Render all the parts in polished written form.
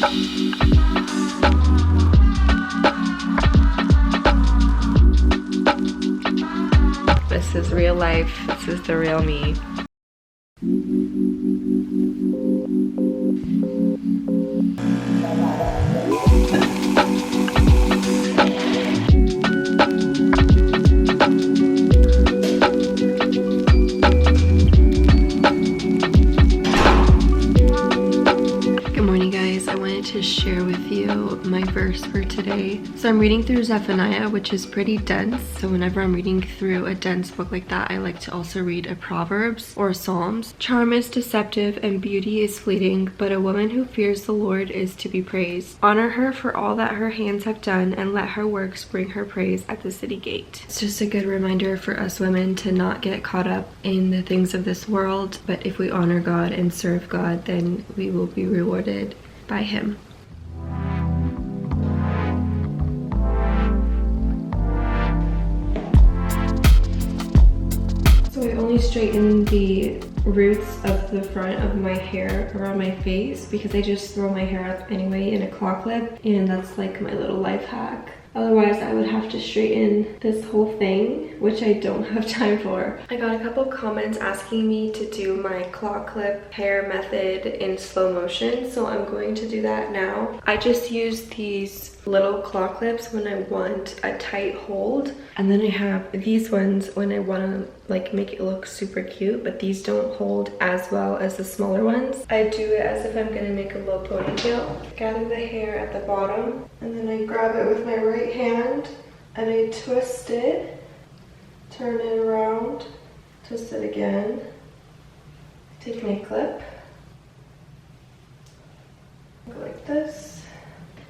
This is real life. This is the real me. To share with you my verse for today. So I'm reading through Zephaniah, which is pretty dense. So whenever I'm reading through a dense book like that, I like to also read a Proverbs or a Psalms. Charm is deceptive and beauty is fleeting, but a woman who fears the Lord is to be praised. Honor her for all that her hands have done, and let her works bring her praise at the city gate. It's just a good reminder for us women to not get caught up in the things of this world, but if we honor God and serve God, then we will be rewarded by him. So I only straighten the roots of the front of my hair around my face because I just throw my hair up anyway in a claw clip, and that's like my little life hack. Otherwise, I would have to straighten this whole thing, which I don't have time for. I got a couple comments asking me to do my claw clip hair method in slow motion, so I'm going to do that now. I just use these little claw clips when I want a tight hold, and then I have these ones when I want to like make it look super cute, but these don't hold as well as the smaller ones. I do it as if I'm going to make a low ponytail. Gather the hair at the bottom, and then I grab it with my right hand and I twist it, turn it around, twist it again, take my clip, go like this.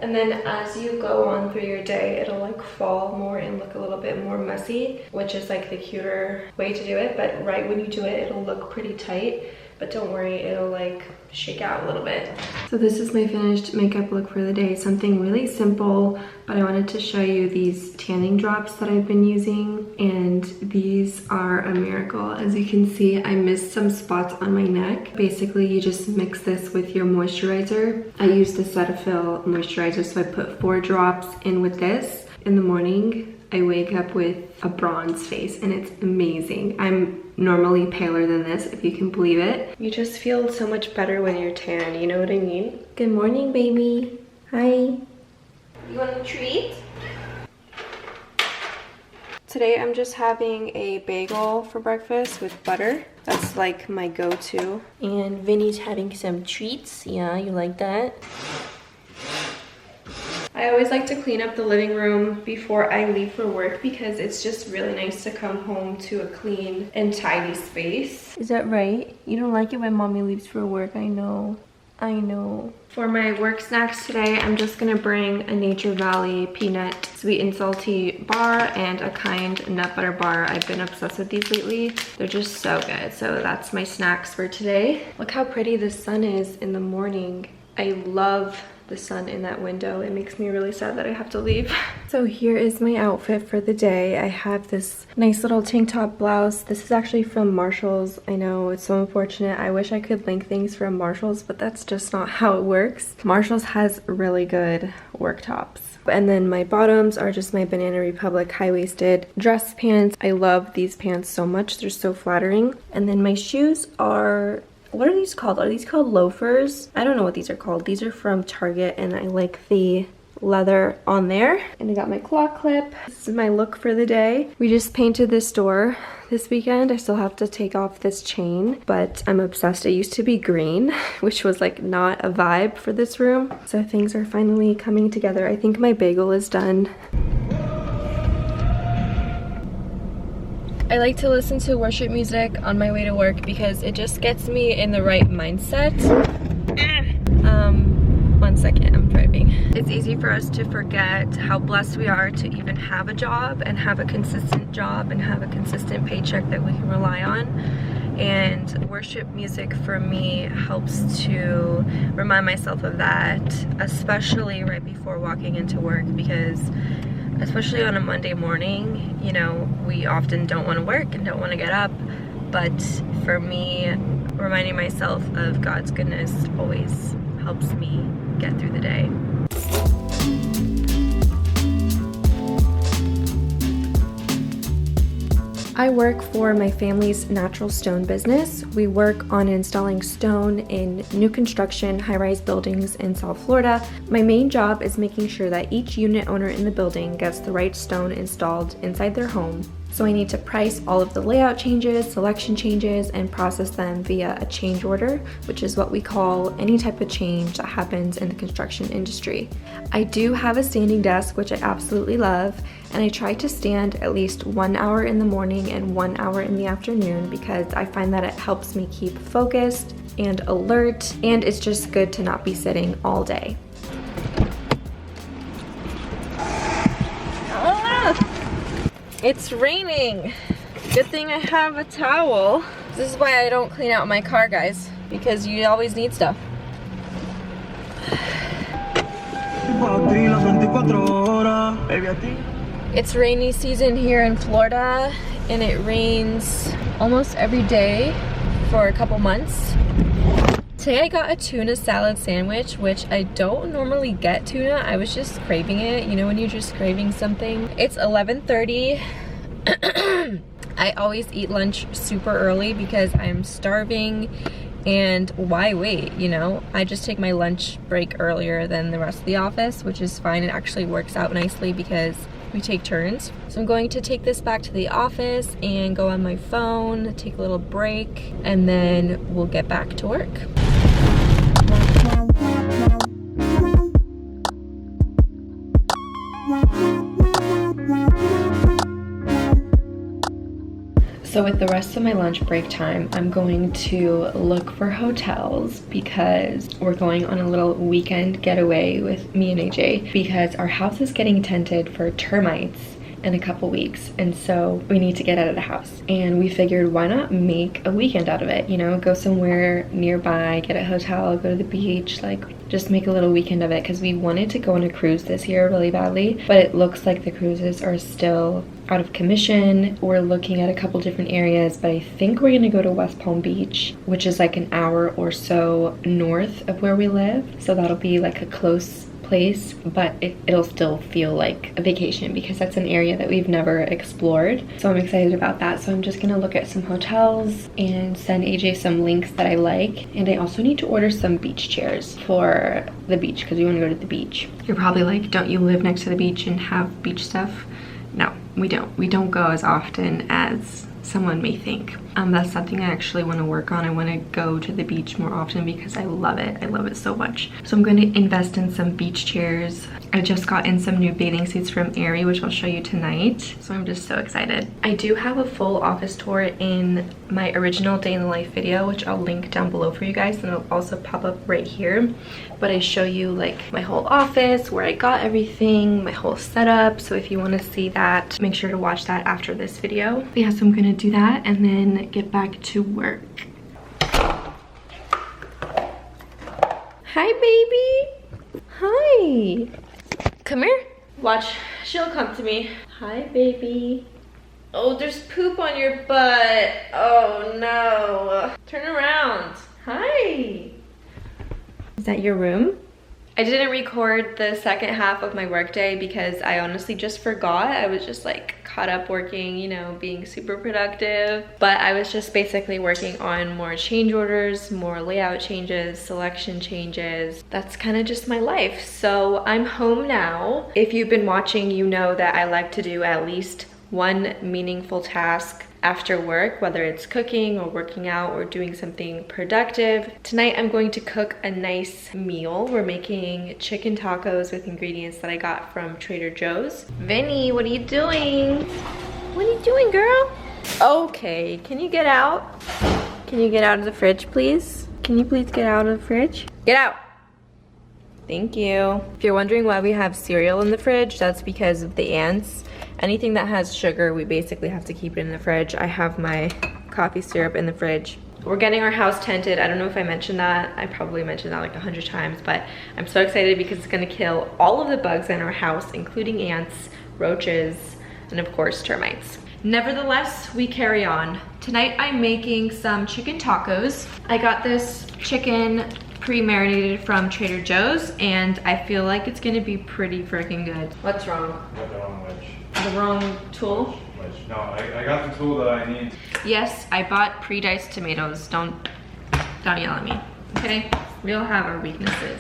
And then as you go on through your day, it'll like fall more and look a little bit more messy, which is like the cuter way to do it. But right when you do it, it'll look pretty tight. But don't worry, it'll like shake out a little bit. So this is my finished makeup look for the day. Something really simple, but I wanted to show you these tanning drops that I've been using, and these are a miracle. As you can see, I missed some spots on my neck. Basically, you just mix this with your moisturizer. I use the Cetaphil moisturizer, so I put 4 drops in with this. In the morning, I wake up with a bronze face, and it's amazing. I'm normally paler than this, if you can believe it. You just feel so much better when you're tan, you know what I mean? Good morning, baby. Hi. You want a treat? Today I'm just having a bagel for breakfast with butter. That's like my go-to. And Vinny's having some treats. Yeah, you like that? I always like to clean up the living room before I leave for work because it's just really nice to come home to a clean and tidy space. Is that right? You don't like it when mommy leaves for work, I know. I know. For my work snacks today, I'm just gonna bring a Nature Valley peanut sweet and salty bar and a kind nut butter bar. I've been obsessed with these lately. They're just so good. So that's my snacks for today. Look how pretty the sun is in the morning. I love the sun in that window. It makes me really sad that I have to leave. So here is my outfit for the day. I have this nice little tank top blouse. This is actually from Marshall's. I know it's so unfortunate. I wish I could link things from Marshall's, but that's just not how it works. Marshall's has really good work tops. And then my bottoms are just my Banana Republic high-waisted dress pants. I love these pants so much. They're so flattering. And then my shoes are, what are these called? Are these called loafers? I don't know what these are called. These are from Target, and I like the leather on there. And I got my claw clip. This is my look for the day. We just painted this door this weekend. I still have to take off this chain, but I'm obsessed. It used to be green, which was like not a vibe for this room. So things are finally coming together. I think my bagel is done. I like to listen to worship music on my way to work because it just gets me in the right mindset. 1 second, I'm driving. It's easy for us to forget how blessed we are to even have a job and have a consistent job and have a consistent paycheck that we can rely on. And worship music for me helps to remind myself of that, especially right before walking into work, because especially on a Monday morning, you know, we often don't want to work and don't want to get up. But for me, reminding myself of God's goodness always helps me get through the day. I work for my family's natural stone business. We work on installing stone in new construction, high-rise buildings in South Florida. My main job is making sure that each unit owner in the building gets the right stone installed inside their home. So I need to price all of the layout changes, selection changes, and process them via a change order, which is what we call any type of change that happens in the construction industry. I do have a standing desk, which I absolutely love, and I try to stand at least 1 hour in the morning and 1 hour in the afternoon because I find that it helps me keep focused and alert, and it's just good to not be sitting all day. It's raining. Good thing I have a towel. This is why I don't clean out my car, guys, because you always need stuff. It's rainy season here in Florida, and it rains almost every day for a couple months. Today I got a tuna salad sandwich, which I don't normally get tuna. I was just craving it. You know when you're just craving something? It's 11:30. I always eat lunch super early because I'm starving, and why wait, you know? I just take my lunch break earlier than the rest of the office, which is fine. It actually works out nicely because we take turns. So I'm going to take this back to the office and go on my phone, take a little break, and then we'll get back to work. So with the rest of my lunch break time, I'm going to look for hotels because we're going on a little weekend getaway with me and AJ because our house is getting tented for termites in a couple weeks, and so we need to get out of the house, and we figured why not make a weekend out of it, you know, go somewhere nearby, get a hotel, go to the beach, like just make a little weekend of it, because we wanted to go on a cruise this year really badly, but it looks like the cruises are still out of commission. We're looking at a couple different areas, but I think we're gonna go to West Palm Beach, which is like an hour or so north of where we live, so that'll be like a close place, but it'll still feel like a vacation because that's an area that we've never explored. So I'm excited about that. So I'm just gonna look at some hotels and send AJ some links that I like. And I also need to order some beach chairs for the beach because we want to go to the beach. You're probably like, don't you live next to the beach and have beach stuff? No, we don't. We don't go as often as someone may think. That's something I actually want to work on. I want to go to the beach more often because I love it. I love it so much. So I'm going to invest in some beach chairs. I just got in some new bathing suits from Aerie, which I'll show you tonight. So I'm just so excited. I do have a full office tour in my original day in the life video, which I'll link down below for you guys, and it'll also pop up right here. But I show you like my whole office, where I got everything, my whole setup. So if you want to see that, make sure to watch that after this video. But yeah, so I'm going to do that and then get back to work. Hi, baby. Hi. Come here. Watch, she'll come to me. Hi, baby. Oh, there's poop on your butt. Oh no. Turn around. Hi. Is that your room? I didn't record the second half of my workday because I honestly just forgot. I was just like caught up working, you know, being super productive. But I was just basically working on more change orders, more layout changes, selection changes. That's kind of just my life. So I'm home now. If you've been watching, you know that I like to do at least one meaningful task after work, whether it's cooking or working out or doing something productive. Tonight I'm going to cook a nice meal. We're making chicken tacos with ingredients that I got from Trader Joe's. Vinny, what are you doing? What are you doing, girl? Okay, can you get out? Can you get out of the fridge, please? Can you please get out of the fridge? Get out! Thank you. If you're wondering why we have cereal in the fridge, that's because of the ants. Anything that has sugar, we basically have to keep it in the fridge. I have my coffee syrup in the fridge. We're getting our house tented. I don't know if I mentioned that. I probably mentioned that like 100 times, but I'm so excited because it's gonna kill all of the bugs in our house, including ants, roaches, and of course termites. Nevertheless, we carry on. Tonight I'm making some chicken tacos. I got this chicken pre-marinated from Trader Joe's, and I feel like it's gonna be pretty freaking good. What's wrong? I got the wrong wedge. The wrong tool? Wedge. No, I got the tool that I need. Yes, I bought pre-diced tomatoes. Don't yell at me, okay? We all have our weaknesses.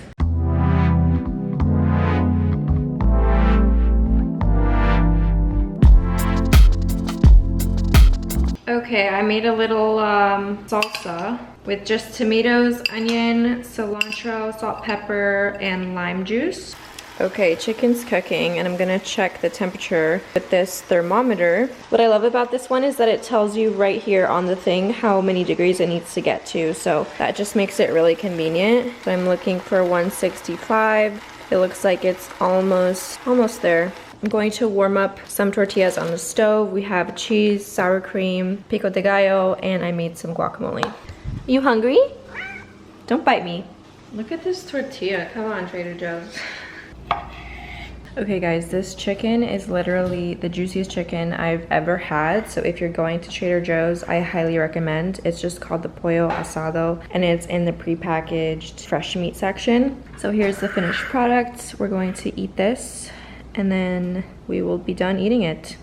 Okay, I made a little salsa with just tomatoes, onion, cilantro, salt, pepper, and lime juice. Okay, chicken's cooking, and I'm gonna check the temperature with this thermometer. What I love about this one is that it tells you right here on the thing how many degrees it needs to get to, so that just makes it really convenient. So I'm looking for 165. It looks like it's almost there. I'm going to warm up some tortillas on the stove. We have cheese, sour cream, pico de gallo, and I made some guacamole. You hungry? Don't bite me. Look at this tortilla. Come on, Trader Joe's. Okay guys, this chicken is literally the juiciest chicken I've ever had. So if you're going to Trader Joe's, I highly recommend. It's just called the pollo asado, and it's in the prepackaged fresh meat section. So here's the finished product. We're going to eat this, and then we will be done eating it.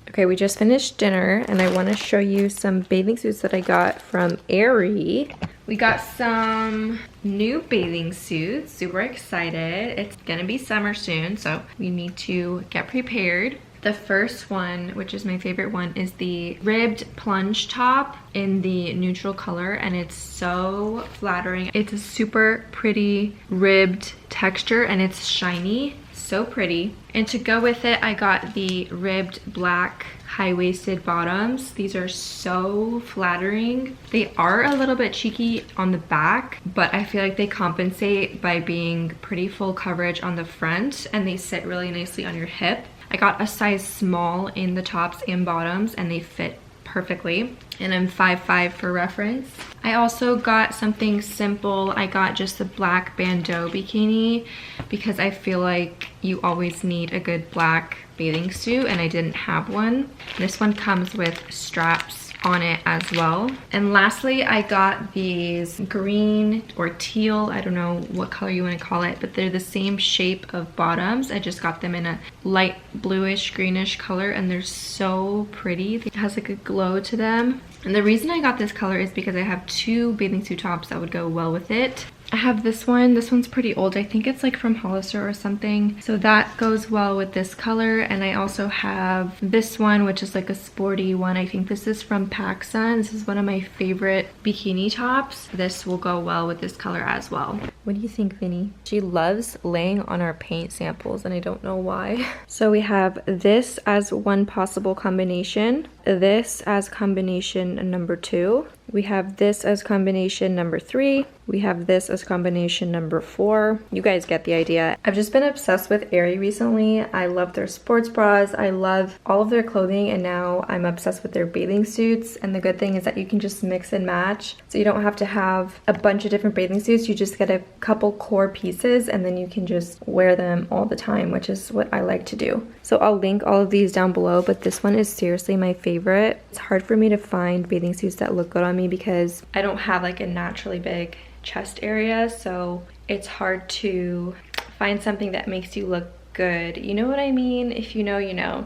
Okay, we just finished dinner, and I want to show you some bathing suits that I got from Aerie. We got some new bathing suits, super excited. It's gonna be summer soon, so we need to get prepared. The first one, which is my favorite one, is the ribbed plunge top in the neutral color, and it's so flattering. It's a super pretty ribbed texture, and it's shiny. So pretty. And to go with it, I got the ribbed black high-waisted bottoms. These are so flattering. They are a little bit cheeky on the back, but I feel like they compensate by being pretty full coverage on the front, and they sit really nicely on your hip. I got a size small in the tops and bottoms, and they fit perfectly, and I'm 5'5" for reference. I also got something simple. I got just the black bandeau bikini because I feel like you always need a good black bathing suit, and I didn't have one. This one comes with straps on it as well. And lastly, I got these green or teal, I don't know what color you want to call it, but they're the same shape of bottoms. I just got them in a light bluish greenish color, and they're so pretty. It has like a glow to them. And the reason I got this color is because I have two bathing suit tops that would go well with it. I have this one's pretty old. I think it's like from Hollister or something. So that goes well with this color. And I also have this one, which is like a sporty one. I think this is from PacSun. This is one of my favorite bikini tops. This will go well with this color as well. What do you think, Vinny? She loves laying on our paint samples, and I don't know why. So we have this as one possible combination, this as combination number 2. We have this as combination number 3. We have this as combination number 4. You guys get the idea. I've just been obsessed with Aerie recently. I love their sports bras. I love all of their clothing, and now I'm obsessed with their bathing suits. And the good thing is that you can just mix and match. So you don't have to have a bunch of different bathing suits. You just get a couple core pieces, and then you can just wear them all the time, which is what I like to do. So I'll link all of these down below, but this one is seriously my favorite. It's hard for me to find bathing suits that look good on me because I don't have like a naturally big chest area, so it's hard to find something that makes you look good. You know what I mean? If you know, you know.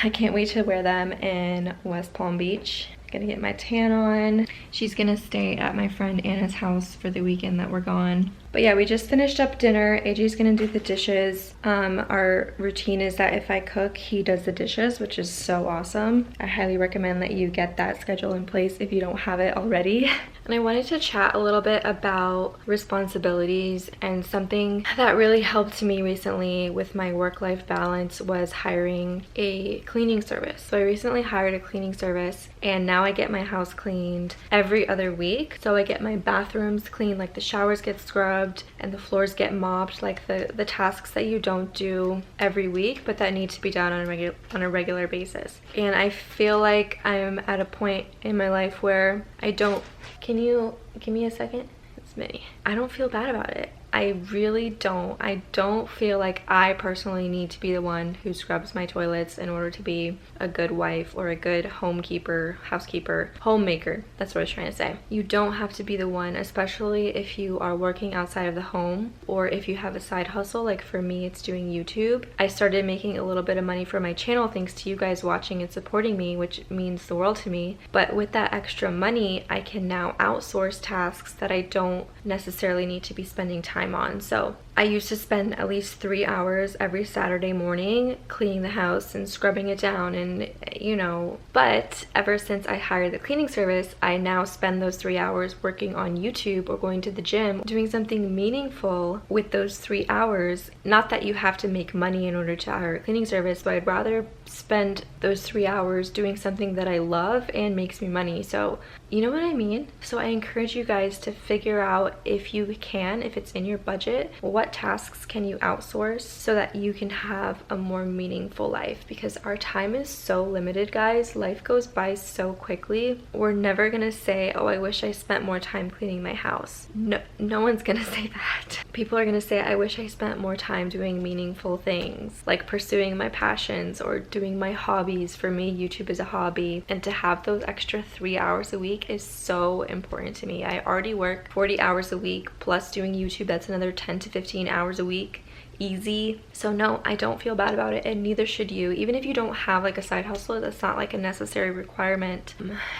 I can't wait to wear them in West Palm Beach. Gonna get my tan on. She's gonna stay at my friend Anna's house for the weekend that we're gone. But yeah, we just finished up dinner. AJ's gonna do the dishes. Our routine is that if I cook, he does the dishes, which is so awesome. I highly recommend that you get that schedule in place if you don't have it already. And I wanted to chat a little bit about responsibilities, and something that really helped me recently with my work-life balance was hiring a cleaning service. So I recently hired a cleaning service, and now I get my house cleaned every other week. So I get my bathrooms cleaned, like the showers get scrubbed and the floors get mopped, like the tasks that you don't do every week but that need to be done on a regular basis. And I feel like I'm at a point in my life where I don't... Can you give me a second? It's Minnie. I don't feel bad about it. I really don't. I don't feel like I personally need to be the one who scrubs my toilets in order to be a good wife or a good homekeeper, housekeeper, homemaker. That's what I was trying to say. You don't have to be the one, especially if you are working outside of the home or if you have a side hustle. Like for me, it's doing YouTube. I started making a little bit of money for my channel thanks to you guys watching and supporting me, which means the world to me. But with that extra money, I can now outsource tasks that I don't necessarily need to be spending time on. So I used to spend at least 3 hours every Saturday morning cleaning the house and scrubbing it down, and you know, but ever since I hired the cleaning service, I now spend those 3 hours working on YouTube or going to the gym, doing something meaningful with those 3 hours. Not that you have to make money in order to hire a cleaning service, but I'd rather spend those 3 hours doing something that I love and makes me money. So you know what I mean? So I encourage you guys to figure out, if you can, if it's in your budget, what tasks can you outsource so that you can have a more meaningful life, because our time is so limited, guys. Life goes by so quickly. We're never gonna say, oh, I wish I spent more time cleaning my house. No one's gonna say that. People are gonna say, I wish I spent more time doing meaningful things, like pursuing my passions or doing my hobbies. For me, YouTube is a hobby, and to have those extra 3 hours a week is so important to me. I already work 40 hours a week, plus doing YouTube, that's another 10 to 15 hours a week. Easy. So no, I don't feel bad about it, and neither should you. Even if you don't have like a side hustle, that's not like a necessary requirement.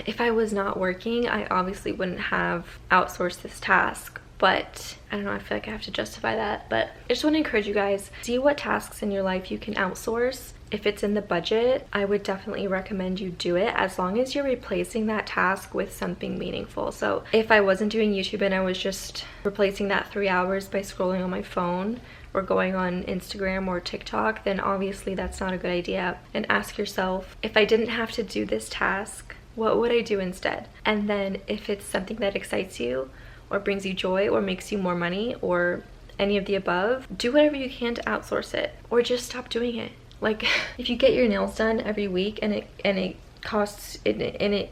If I was not working, I obviously wouldn't have outsourced this task. But I don't know, I feel like I have to justify that. But I just want to encourage you guys, see what tasks in your life you can outsource. If it's in the budget, I would definitely recommend you do it, as long as you're replacing that task with something meaningful. So if I wasn't doing YouTube and I was just replacing that 3 hours by scrolling on my phone or going on Instagram or TikTok, then obviously that's not a good idea. And ask yourself, if I didn't have to do this task, what would I do instead? And then if it's something that excites you or brings you joy or makes you more money or any of the above, do whatever you can to outsource it, or just stop doing it. Like if you get your nails done every week and it costs it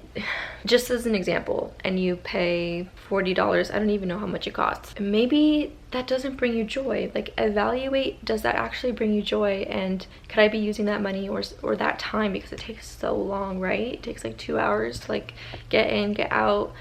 just as an example, and you pay $40, I don't even know how much it costs, maybe that doesn't bring you joy. Like evaluate, does that actually bring you joy, and could I be using that money or that time, because it takes so long, right? It takes like 2 hours to like get in, get out.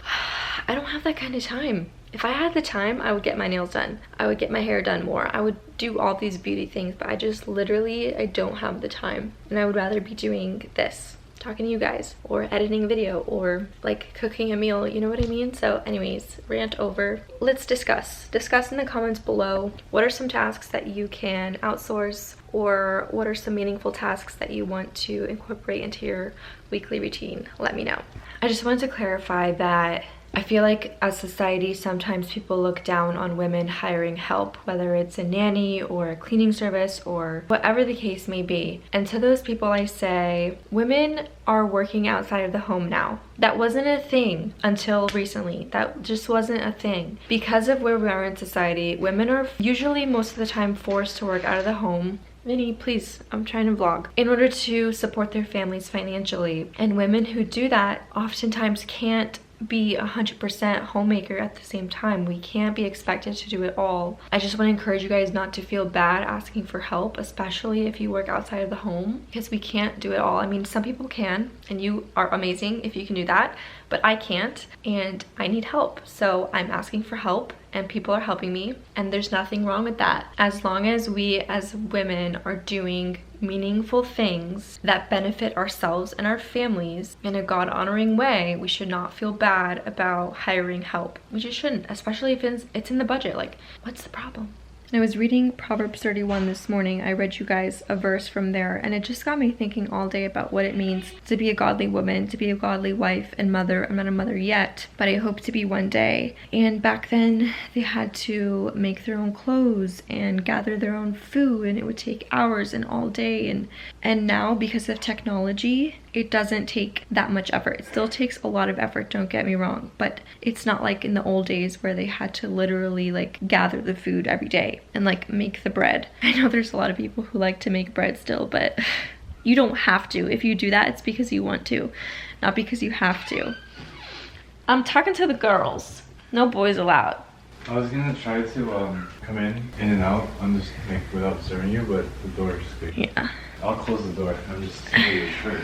I don't have that kind of time. If I had the time, I would get my nails done. I would get my hair done more. I would do all these beauty things, but I just literally, I don't have the time. And I would rather be doing this, talking to you guys, or editing a video, or like cooking a meal, you know what I mean? So anyways, rant over. Let's discuss in the comments below, what are some tasks that you can outsource, or what are some meaningful tasks that you want to incorporate into your weekly routine? Let me know. I just wanted to clarify that I feel like as society, sometimes people look down on women hiring help, whether it's a nanny or a cleaning service or whatever the case may be. And to those people I say, women are working outside of the home now. That wasn't a thing until recently. That just wasn't a thing. Because of where we are in society, women are usually most of the time forced to work out of the home. Vinny, please, I'm trying to vlog. In order to support their families financially. And women who do that oftentimes can't be 100% homemaker at the same time. We can't be expected to do it all. I just want to encourage you guys not to feel bad asking for help, especially if you work outside of the home, because we can't do it all. I mean, some people can, and you are amazing if you can do that, but I can't, and I need help. So I'm asking for help, and people are helping me, and there's nothing wrong with that. As long as we as women are doing meaningful things that benefit ourselves and our families in a God-honoring way, we should not feel bad about hiring help. We just shouldn't, especially if it's in the budget. Like, what's the problem? And I was reading Proverbs 31 this morning. I read you guys a verse from there, and it just got me thinking all day about what it means to be a godly woman, to be a godly wife and mother. I'm not a mother yet, but I hope to be one day. And back then, they had to make their own clothes and gather their own food, and it would take hours and all day. And now, because of technology, it doesn't take that much effort. It still takes a lot of effort, don't get me wrong, but it's not like in the old days where they had to literally like gather the food every day and like make the bread. I know there's a lot of people who like to make bread still, but you don't have to. If you do that, it's because you want to, not because you have to. I'm talking to the girls. No boys allowed. I was gonna try to come in and out. I'm just like without serving you, but the door is good. Yeah. I'll close the door. I'm just stealing your shirt.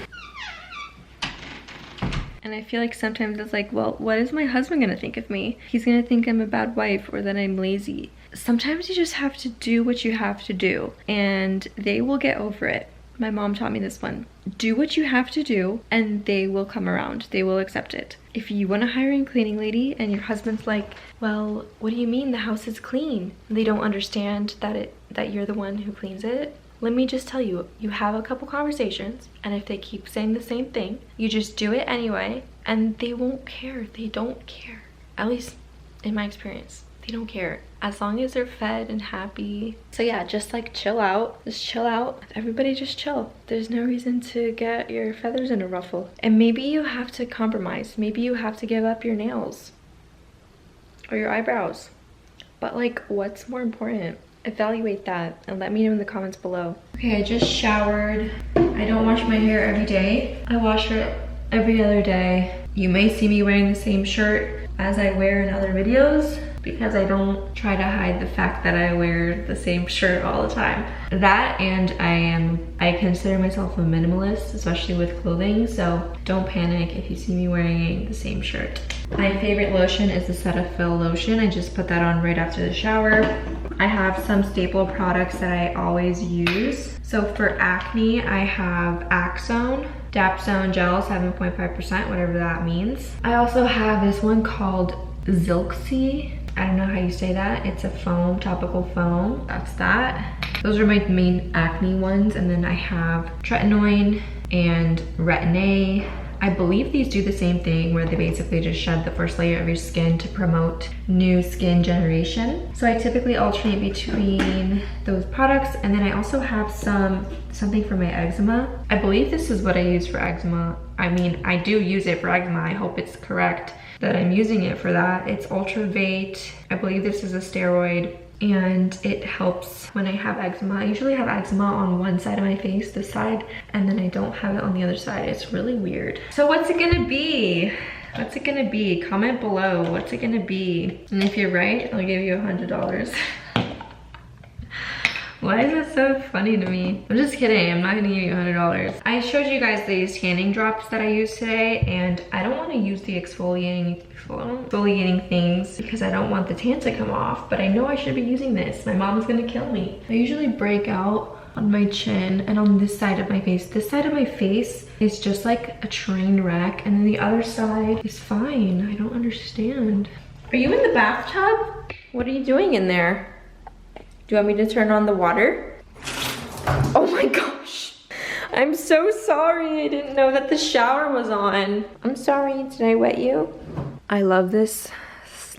And I feel like sometimes it's like, well, what is my husband gonna think of me? He's gonna think I'm a bad wife or that I'm lazy. Sometimes you just have to do what you have to do and they will get over it. My mom taught me this one. Do what you have to do and they will come around. They will accept it. If you want to hire a cleaning lady and your husband's like, well, what do you mean the house is clean? They don't understand that you're the one who cleans it. Let me just tell you, you have a couple conversations and if they keep saying the same thing, you just do it anyway and they won't care. They don't care. At least in my experience, they don't care. As long as they're fed and happy. So yeah, just like chill out. Just chill out. Everybody just chill. There's no reason to get your feathers in a ruffle. And maybe you have to compromise. Maybe you have to give up your nails or your eyebrows. But like, what's more important? Evaluate that and let me know in the comments below. Okay, I just showered. I don't wash my hair every day. I wash it every other day. You may see me wearing the same shirt as I wear in other videos because I don't try to hide the fact that I wear the same shirt all the time. That and I consider myself a minimalist, especially with clothing, so don't panic if you see me wearing the same shirt. My favorite lotion is the Cetaphil lotion. I just put that on right after the shower. I have some staple products that I always use. So for acne, I have Axone, Dapsone Gel, 7.5%, whatever that means. I also have this one called Zilxi. I don't know how you say that. It's a foam, topical foam. That's that. Those are my main acne ones. And then I have Tretinoin and Retin-A. I believe these do the same thing where they basically just shed the first layer of your skin to promote new skin generation. So I typically alternate between those products, and then I also have something for my eczema. I believe this is what I use for eczema. I mean, I do use it for eczema. I hope it's correct that I'm using it for that. It's Ultravate. I believe this is a steroid. And it helps when I have eczema. I usually have eczema on one side of my face, this side, and then I don't have it on the other side. It's really weird. So what's it gonna be? What's it gonna be? Comment below. What's it gonna be? And if you're right, I'll give you $100. Why is that so funny to me? I'm just kidding, I'm not gonna give you $100. I showed you guys these tanning drops that I used today, and I don't wanna use the exfoliating things because I don't want the tan to come off, but I know I should be using this. My mom's gonna kill me. I usually break out on my chin and on this side of my face. This side of my face is just like a train wreck, and then the other side is fine. I don't understand. Are you in the bathtub? What are you doing in there? Do you want me to turn on the water? Oh my gosh. I'm so sorry. I didn't know that the shower was on. I'm sorry. Did I wet you? I love this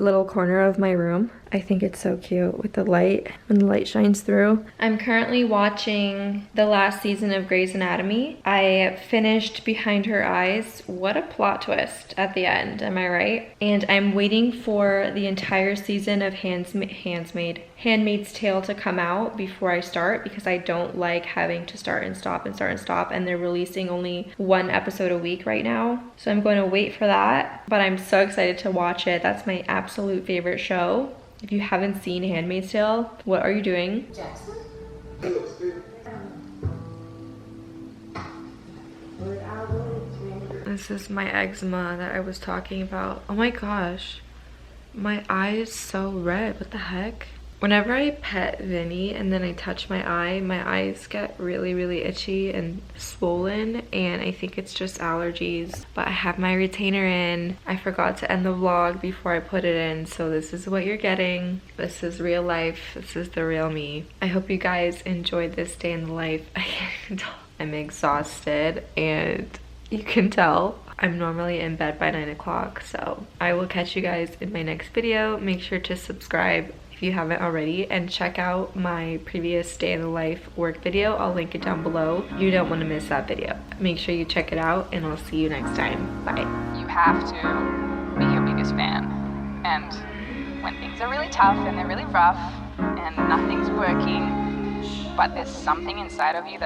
little corner of my room. I think it's so cute with the light, when the light shines through. I'm currently watching the last season of Grey's Anatomy. I finished Behind Her Eyes. What a plot twist at the end, am I right? And I'm waiting for the entire season of Handmaid's Tale to come out before I start, because I don't like having to start and stop and start and stop, and they're releasing only one episode a week right now. So I'm going to wait for that, but I'm so excited to watch it. That's my absolute favorite show. If you haven't seen Handmaid's Tale, what are you doing? Jackson? This is my eczema that I was talking about. Oh my gosh. My eye is so red. What the heck? Whenever I pet Vinny and then I touch my eyes get really, really itchy and swollen, and I think it's just allergies. But I have my retainer in. I forgot to end the vlog before I put it in, so this is what you're getting. This is real life. This is the real me. I hope you guys enjoyed this day in the life. I'm exhausted, and you can tell. I'm normally in bed by 9 o'clock, so I will catch you guys in my next video. Make sure to subscribe if you haven't already, and check out my previous day in the life work video. I'll link it down below. You don't want to miss that video. Make sure you check it out, and I'll see you next time. Bye. You have to be your biggest fan. And when things are really tough and they're really rough and nothing's working, but there's something inside of you that